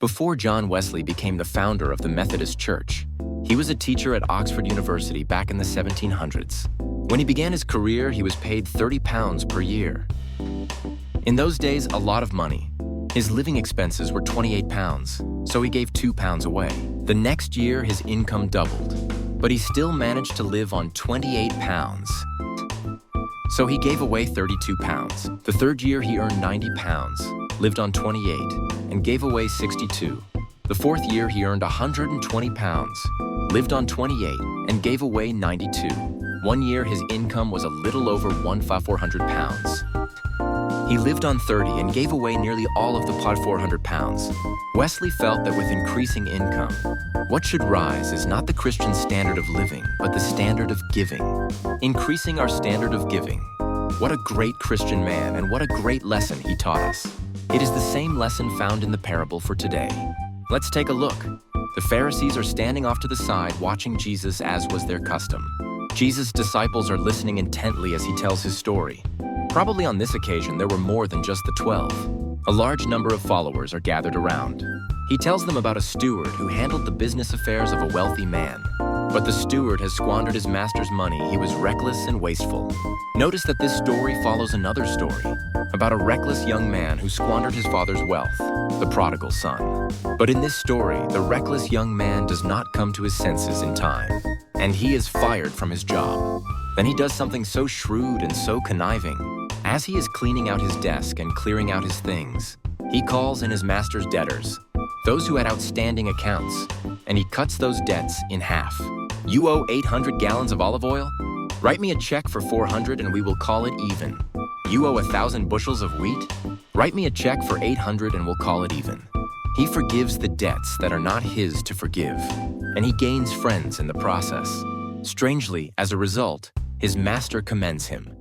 Before John Wesley became the founder of the Methodist Church, he was a teacher at Oxford University back in the 1700s. When he began his career, he was paid £30 per year. In those days, a lot of money. His living expenses were £28, so he gave £2 away. The next year, his income doubled, but he still managed to live on £28. So he gave away £32. The third year, he earned £90, lived on £28, and gave away £62. The fourth year, he earned £120, lived on £28, and gave away £92. One year, his income was a little over £400. He lived on £30 and gave away nearly all of the £400. Wesley felt that with increasing income, what should rise is not the Christian standard of living, but the standard of giving. Increasing our standard of giving. What a great Christian man, and what a great lesson he taught us. It is the same lesson found in the parable for today. Let's take a look. The Pharisees are standing off to the side watching Jesus as was their custom. Jesus' disciples are listening intently as he tells his story. Probably on this occasion, there were more than just the 12. A large number of followers are gathered around. He tells them about a steward who handled the business affairs of a wealthy man. But the steward has squandered his master's money. He was reckless and wasteful. Notice that this story follows another story about a reckless young man who squandered his father's wealth, the prodigal son. But in this story, the reckless young man does not come to his senses in time, and he is fired from his job. Then he does something so shrewd and so conniving. As he is cleaning out his desk and clearing out his things, he calls in his master's debtors, those who had outstanding accounts, and he cuts those debts in half. You owe 800 gallons of olive oil? Write me a check for 400 and we will call it even. You owe 1,000 bushels of wheat? Write me a check for 800 and we'll call it even. He forgives the debts that are not his to forgive, and he gains friends in the process. Strangely, as a result, his master commends him.